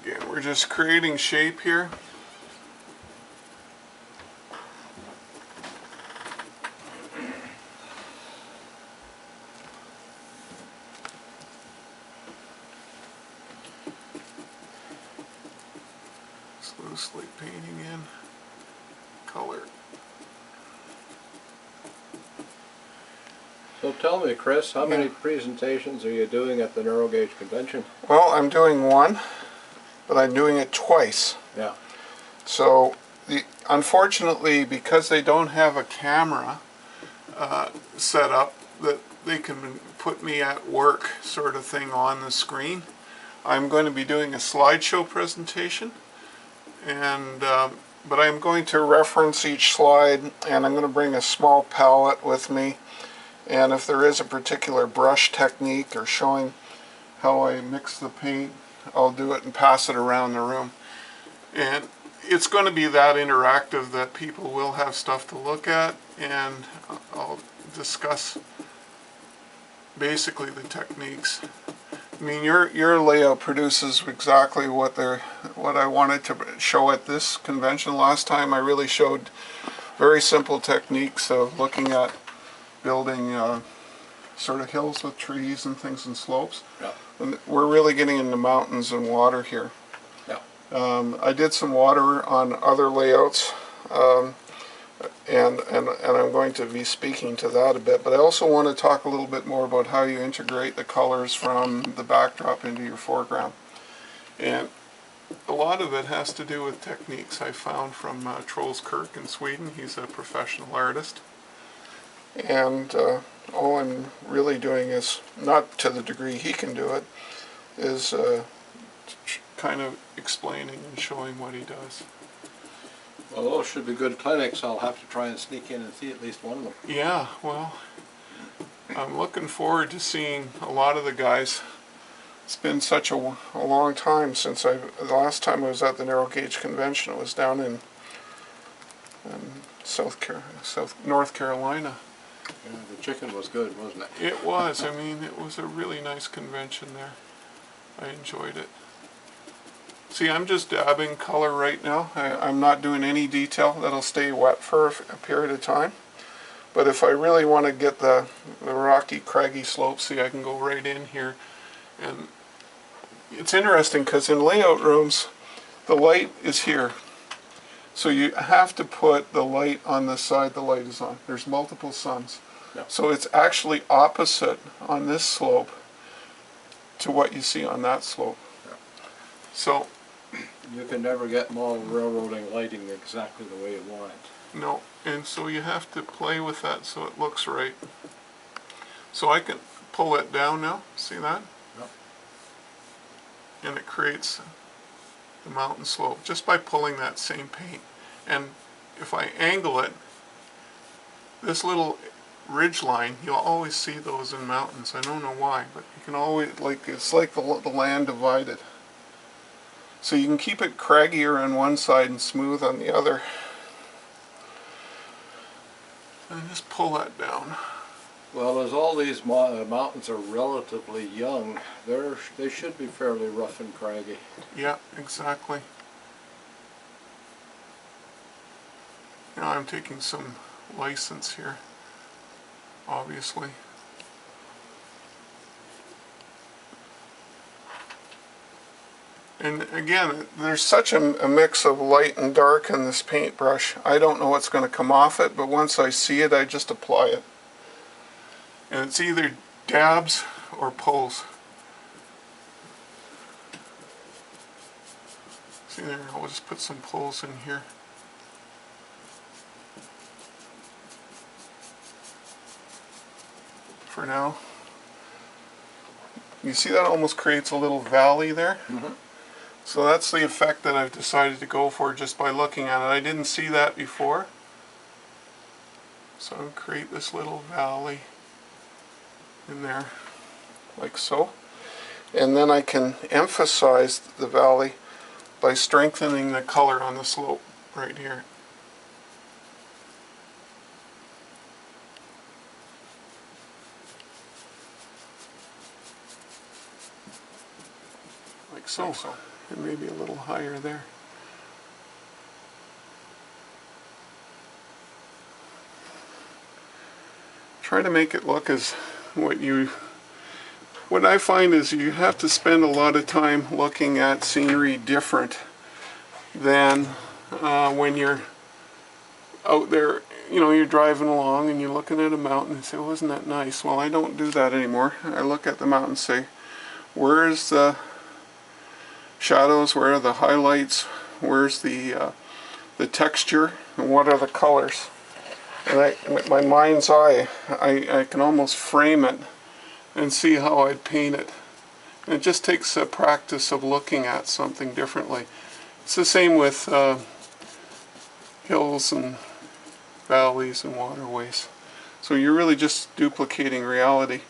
Again, we're just creating shape here. Just loosely painting in color. So tell me, Chris, how many presentations are you doing at the Narrow Gauge Convention? Well, I'm doing one, but I'm doing it twice. Yeah. So, unfortunately, because they don't have a camera set up that they can put me at work sort of thing on the screen, I'm going to be doing a slideshow presentation, and but I'm going to reference each slide, and I'm going to bring a small palette with me. And if there is a particular brush technique or showing how I mix the paint, I'll do it and pass it around the room. And it's going to be that interactive that people will have stuff to look at, and I'll discuss basically the techniques. I mean, your layout produces exactly what I wanted to show at this convention. Last time I really showed very simple techniques of looking at building sort of hills with trees and things and slopes. Yeah. And we're really getting into mountains and water here. Yeah. I did some water on other layouts, and I'm going to be speaking to that a bit. But I also want to talk a little bit more about how you integrate the colors from the backdrop into your foreground. And a lot of it has to do with techniques I found from Troels Kirk in Sweden. He's a professional artist. And all I'm really doing is, not to the degree he can do it, is kind of explaining and showing what he does. Well, those should be good clinics. I'll have to try and sneak in and see at least one of them. Yeah, well, I'm looking forward to seeing a lot of the guys. It's been such a long time since the last time I was at the Narrow Gauge Convention. It was down in North Carolina. Yeah, the chicken was good, wasn't it? It was. I mean, it was a really nice convention there. I enjoyed it. See, I'm just dabbing color right now. I'm not doing any detail. That'll stay wet for a period of time. But if I really want to get the rocky, craggy slopes, see, I can go right in here. And it's interesting because in layout rooms, the light is here. So you have to put the light on the side the light is on. There's multiple suns. Yep. So it's actually opposite on this slope to what you see on that slope. Yep. So you can never get model railroading lighting exactly the way you want it. no, and so you have to play with that so it looks right. So I can pull it down now, see that? Yep. And it creates the mountain slope just by pulling that same paint. And if I angle it, this little ridge line, you'll always see those in mountains. I don't know why, but you can always, it's like the land divided. So you can keep it craggier on one side and smooth on the other. And just pull that down. Well, as all these mountains are relatively young, they should be fairly rough and craggy. Yeah, exactly. Now I'm taking some license here, obviously. And again, there's such a mix of light and dark in this paintbrush. I don't know what's going to come off it, but once I see it, I just apply it. And it's either dabs or pulls. See there, I'll just put some pulls in here. For now. You see that almost creates a little valley there? Mm-hmm. So that's the effect that I've decided to go for just by looking at it. I didn't see that before. So I'll create this little valley in there, like so. And then I can emphasize the valley by strengthening the color on the slope right here. Like so. and maybe a little higher there. Try to make it look as what I find is you have to spend a lot of time looking at scenery different than when you're out there, you know, you're driving along and you're looking at a mountain and say, well, isn't that nice? Well, I don't do that anymore. I look at the mountain and say, where's the shadows, where are the highlights, where's the texture, and what are the colors? And with my mind's eye, I can almost frame it and see how I'd paint it. And it just takes a practice of looking at something differently. It's the same with hills and valleys and waterways. So you're really just duplicating reality.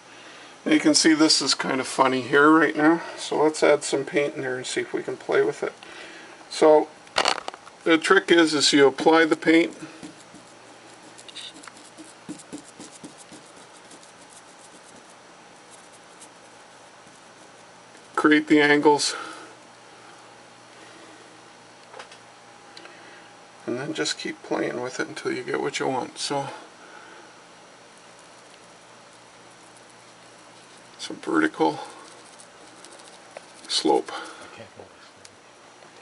And you can see this is kind of funny here right now. So let's add some paint in there and see if we can play with it. So the trick is you apply the paint. Create the angles. And then just keep playing with it until you get what you want. So some vertical slope.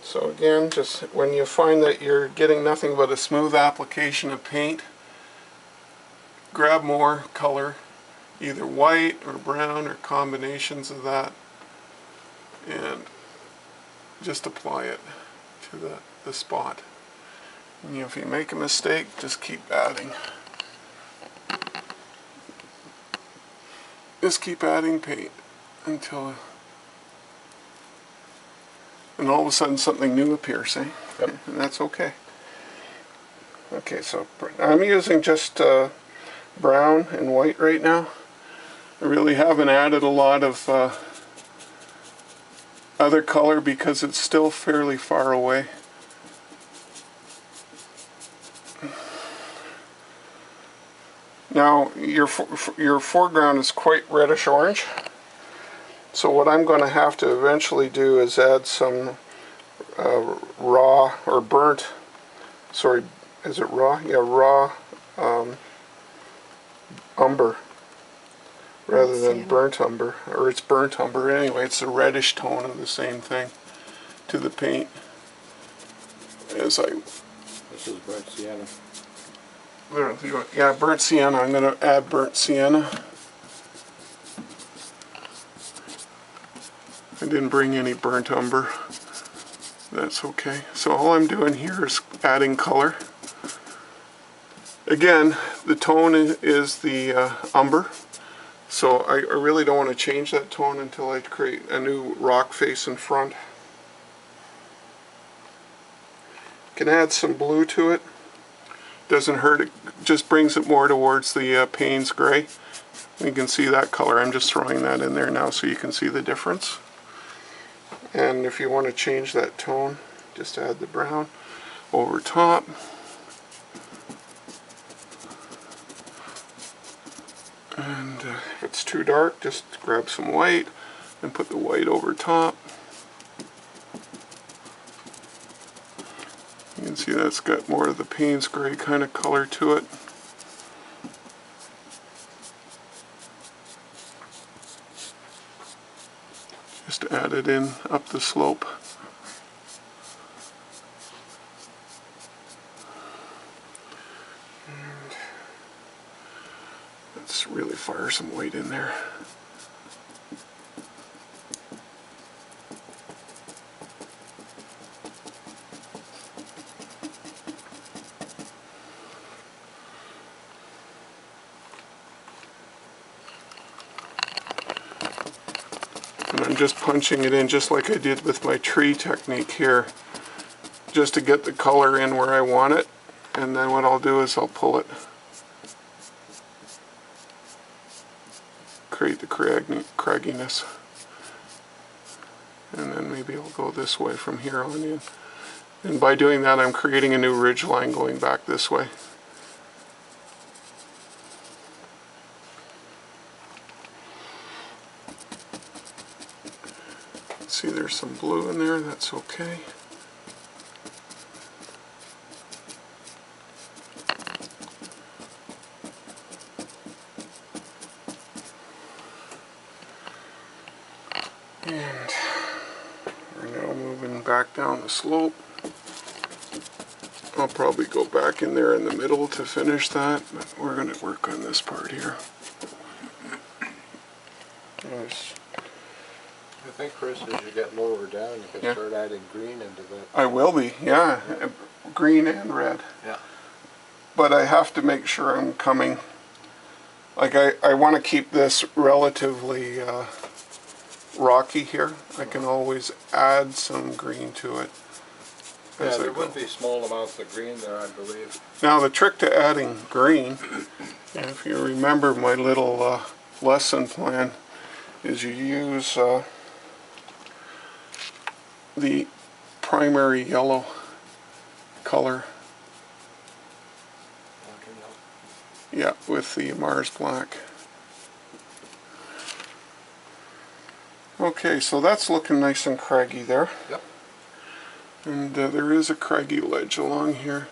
So again, just when you find that you're getting nothing but a smooth application of paint, grab more color, either white or brown or combinations of that, and just apply it to the spot. And if you make a mistake, just keep adding. Just keep adding paint until, and all of a sudden something new appears, eh? Yep. And that's okay. Okay, so I'm using just brown and white right now. I really haven't added a lot of other color because it's still fairly far away. Now your foreground is quite reddish orange, so what I'm going to have to eventually do is add some raw or burnt, sorry, is it raw? Yeah, raw umber rather than burnt umber, or it's burnt umber anyway. It's a reddish tone of the same thing to the paint. This is burnt sienna. Yeah, burnt sienna. I'm going to add burnt sienna. I didn't bring any burnt umber. That's okay. So all I'm doing here is adding color. Again, the tone is the umber. So I really don't want to change that tone until I create a new rock face in front. Can add some blue to it. Doesn't hurt, it just brings it more towards the Payne's gray. You can see that color. I'm just throwing that in there now so you can see the difference. And if you want to change that tone, just add the brown over top. And if it's too dark, just grab some white and put the white over top. You can see that's got more of the Payne's gray kind of color to it. Just add it in up the slope. And let's really fire some white in there. And I'm just punching it in just like I did with my tree technique here, just to get the color in where I want it. And then what I'll do is I'll pull it, create the cragginess. And then maybe I'll go this way from here on in. And by doing that, I'm creating a new ridge line going back this way. See, there's some blue in there, that's okay. And we're now moving back down the slope. I'll probably go back in there in the middle to finish that, but we're going to work on this part here. Nice. I think, Chris, as you get lower down, you can start adding green into that. I will be, yeah. Green and red. Yeah. But I have to make sure I'm coming, like I want to keep this relatively rocky here. I can always add some green to it. Yeah, there would be small amounts of green there, I believe. Now the trick to adding green, if you remember my little lesson plan, is you use the primary yellow color. Yeah, with the Mars black. Okay, so that's looking nice and craggy there. Yep. And there is a craggy ledge along here.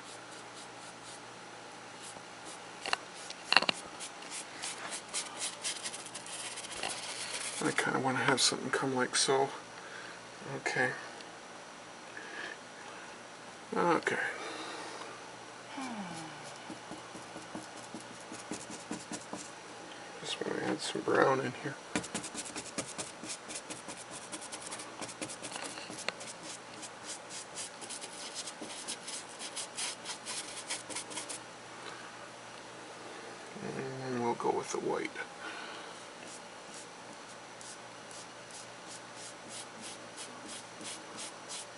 I kind of want to have something come like so. Okay. Okay. Just want to add some brown in here. And we'll go with the white.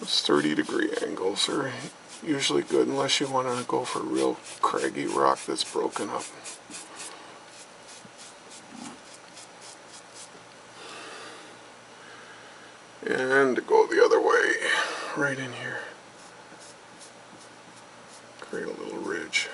Those 30-degree angles are usually good unless you want to go for real craggy rock that's broken up. And to go the other way, right in here. Create a little ridge.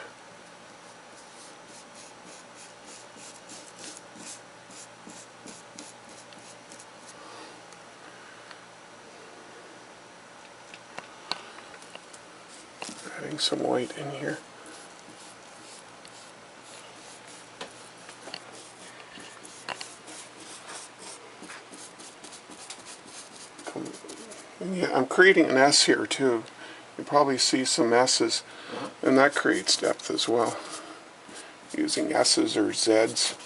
Adding some white in here. Yeah, I'm creating an S here too. You probably see some S's, and that creates depth as well. Using S's or Z's.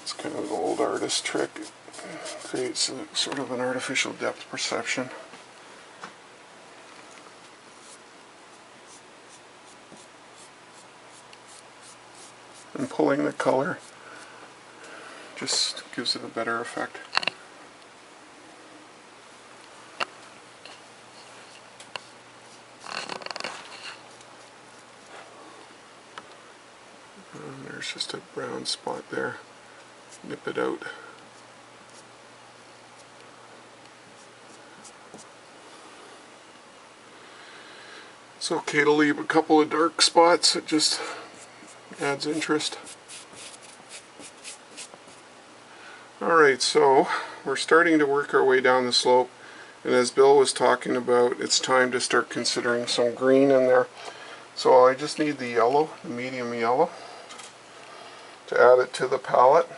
It's kind of an old artist trick. It creates a, sort of an artificial depth perception. And pulling the color just gives it a better effect. And there's just a brown spot there. Nip it out. It's okay to leave a couple of dark spots. It just adds interest. Alright, so we're starting to work our way down the slope, and as Bill was talking about, it's time to start considering some green in there. So I just need the yellow, the medium yellow, to add it to the palette.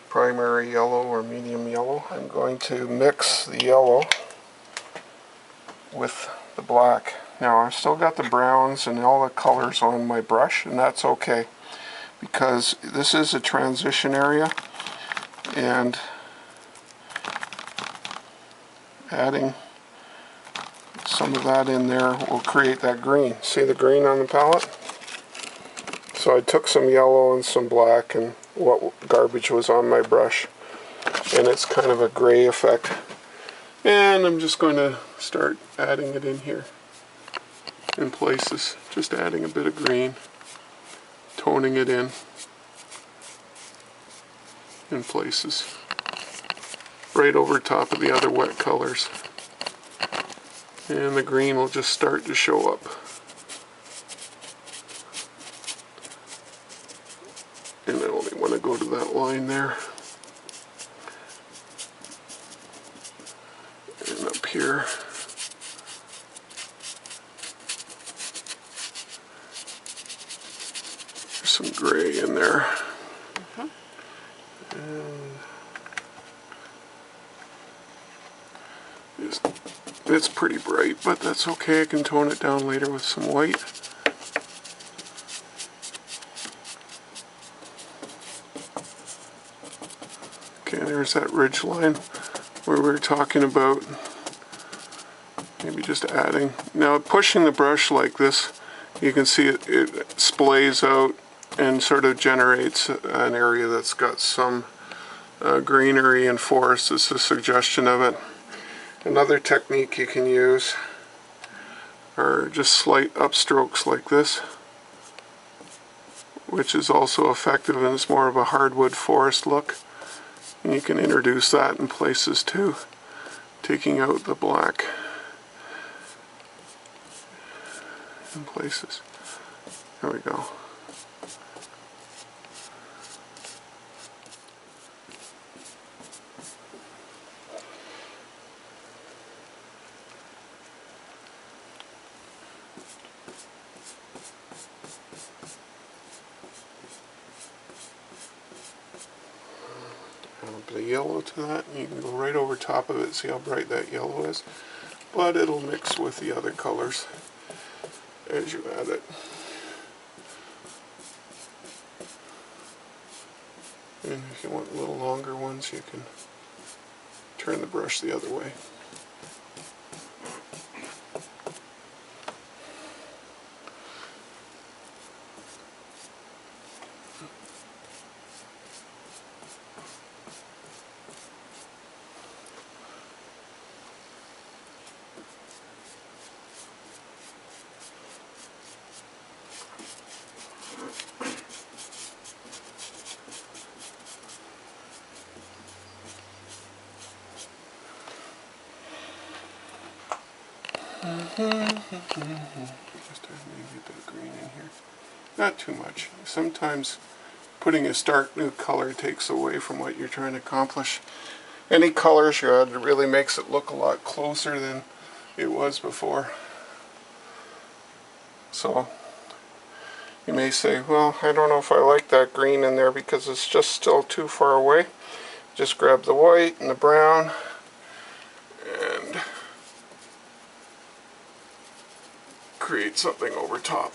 Primary yellow or medium yellow. I'm going to mix the yellow with the black. Now I've still got the browns and all the colors on my brush, and that's okay because this is a transition area, and adding some of that in there will create that green. See the green on the palette? So I took some yellow and some black and what garbage was on my brush, and it's kind of a gray effect. And I'm just going to start adding it in here in places, just adding a bit of green, toning it in places, right over top of the other wet colors. And the green will just start to show up. And I only want to go to that line there. here. There's some gray in there. And it's pretty bright, but that's okay. I can tone it down later with some white. Okay, there's that ridge line where we were talking about maybe just adding. Now pushing the brush like this, you can see it splays out and sort of generates an area that's got some greenery and forest. It's a suggestion of it. Another technique you can use are just slight upstrokes like this, which is also effective, and it's more of a hardwood forest look. And you can introduce that in places too, taking out the black in places. There we go. The yellow to that, and you can go right over top of it, see how bright that yellow is, but it'll mix with the other colors as you add it. And if you want little longer ones, you can turn the brush the other way. Just maybe a bit of green in here. Not too much. Sometimes putting a stark new color takes away from what you're trying to accomplish. Any colors you add really makes it look a lot closer than it was before. So you may say, well, I don't know if I like that green in there because it's just still too far away. Just grab the white and the brown and create something over top.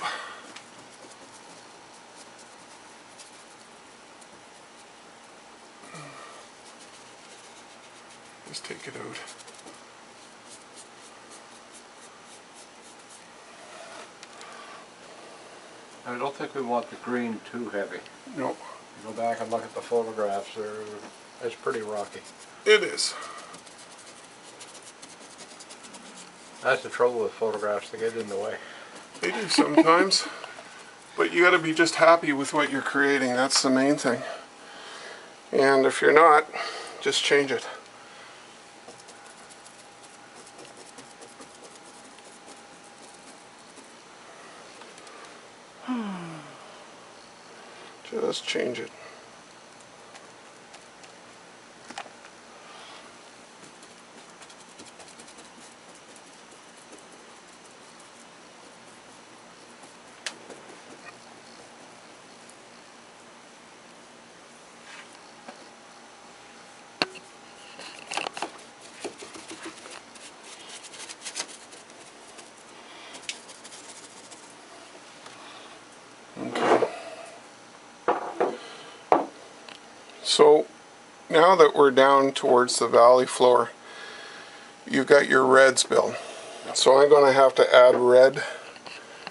Just take it out. I don't think we want the green too heavy. No. Go back and look at the photographs. It's pretty rocky. It is. That's the trouble with photographs, they get in the way. They do sometimes. But you got to be just happy with what you're creating. That's the main thing. And if you're not, just change it. Just change it. So now that we're down towards the valley floor, you've got your reds, Bill. So I'm going to have to add red,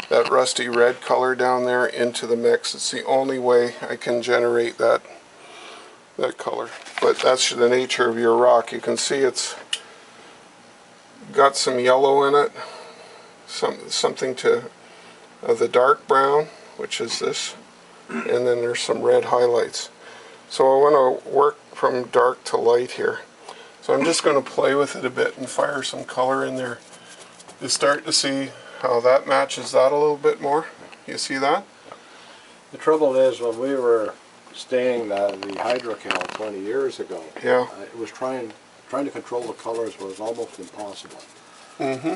that rusty red color down there, into the mix. It's the only way I can generate that color. But that's the nature of your rock. You can see it's got some yellow in it, something to the dark brown, which is this, and then there's some red highlights. So I want to work from dark to light here. So I'm just going to play with it a bit and fire some color in there. You start to see how that matches that a little bit more. You see that? The trouble is, when we were staying the hydrocal 20 years ago, yeah, it was trying trying to control the colors was almost impossible. Mm-hmm.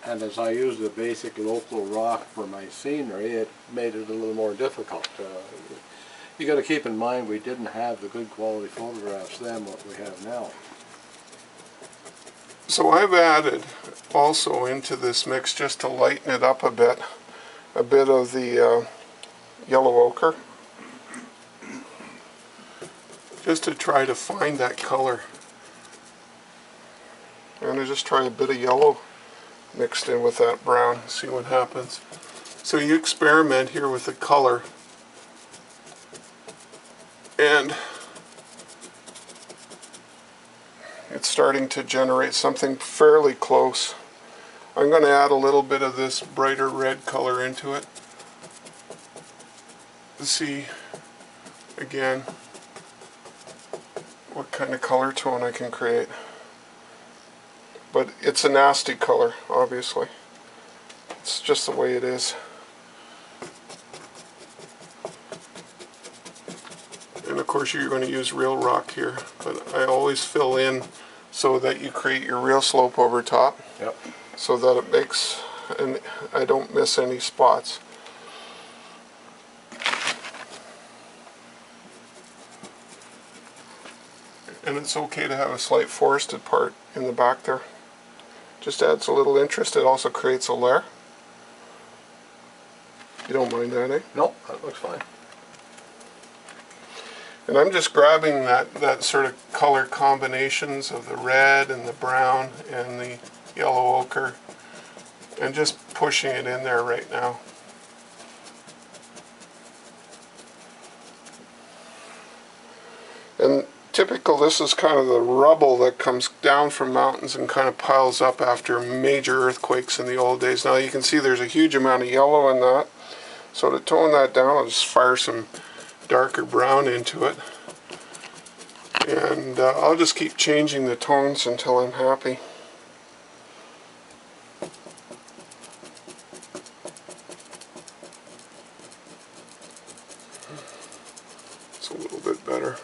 And as I used the basic local rock for my scenery, it made it a little more difficult. You got to keep in mind we didn't have the good quality photographs then what we have now. So I've added also into this mix, just to lighten it up a bit of the yellow ochre, just to try to find that color. I'm going to just try a bit of yellow mixed in with that brown, see what happens. So you experiment here with the color, and it's starting to generate something fairly close. I'm going to add a little bit of this brighter red color into it to see again what kind of color tone I can create. But it's a nasty color, obviously. It's just the way it is. And of course you're going to use real rock here, but I always fill in so that you create your real slope over top. Yep. So that it makes, and I don't miss any spots. And it's okay to have a slight forested part in the back there. Just adds a little interest. It also creates a layer. You don't mind that, eh? Nope, that looks fine. And I'm just grabbing that sort of color combinations of the red and the brown and the yellow ochre and just pushing it in there right now. And typical, this is kind of the rubble that comes down from mountains and kind of piles up after major earthquakes in the old days. Now you can see there's a huge amount of yellow in that. So to tone that down, I'll just fire some darker brown into it. And I'll just keep changing the tones until I'm happy. It's a little bit better.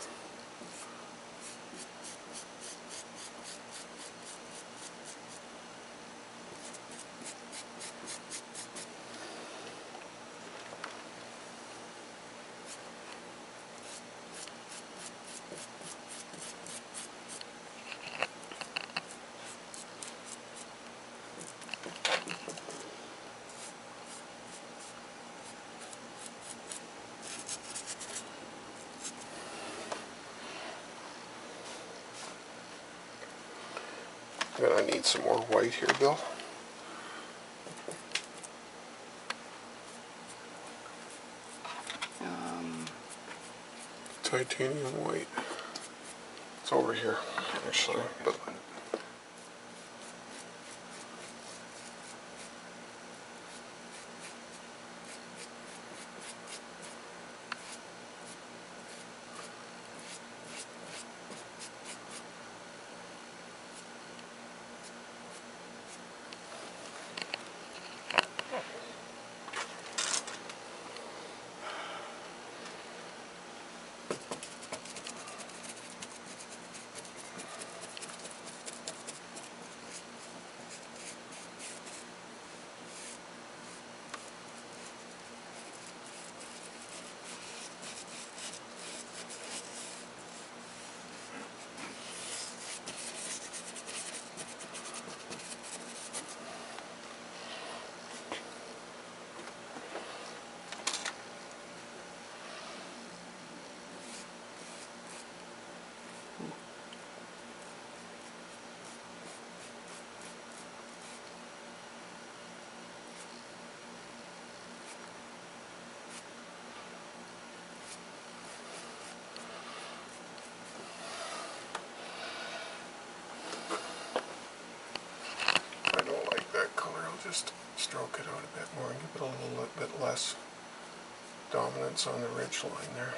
And I need some more white here, Bill. Titanium white. It's over here, actually. But just stroke it out a bit more and give it a little bit less dominance on the ridge line there.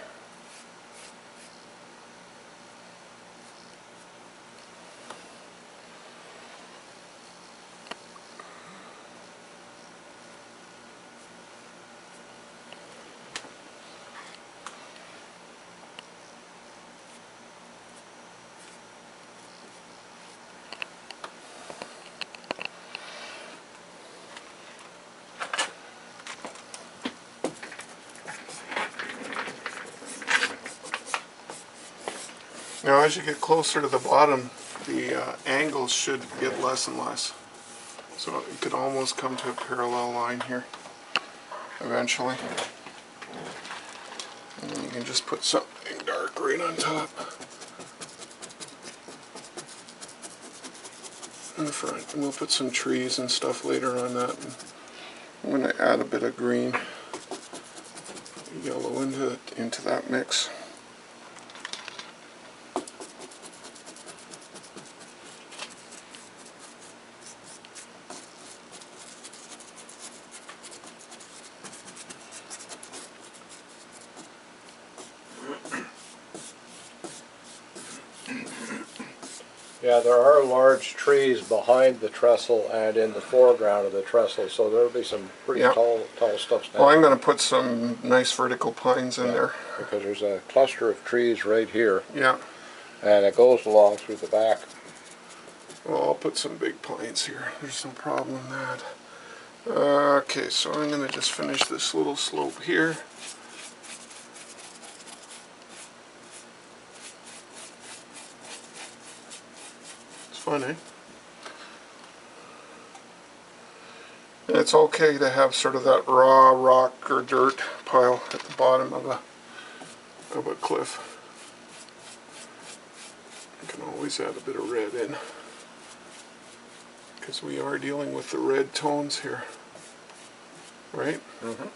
Now as you get closer to the bottom, the angles should get less and less. So it could almost come to a parallel line here eventually. And then you can just put something dark right on top in the front. And we'll put some trees and stuff later on that. And I'm going to add a bit of green, yellow into that mix. Yeah, there are large trees behind the trestle and in the foreground of the trestle, so there'll be some pretty tall stuff. Well, I'm going to put some nice vertical pines in there. Because there's a cluster of trees right here. Yeah. And it goes along through the back. Well, I'll put some big pines here. There's no problem in that. Okay, so I'm going to just finish this little slope here. Fun, eh? And it's okay to have sort of that raw rock or dirt pile at the bottom of a cliff. You can always add a bit of red in, because we are dealing with the red tones here, right? Mm-hmm.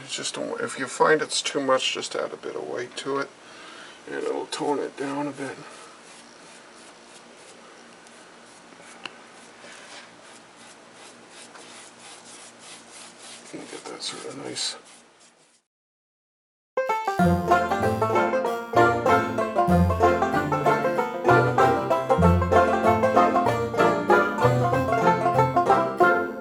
Just don't, if you find it's too much, just add a bit of white to it and it'll tone it down a bit. And get that sort of nice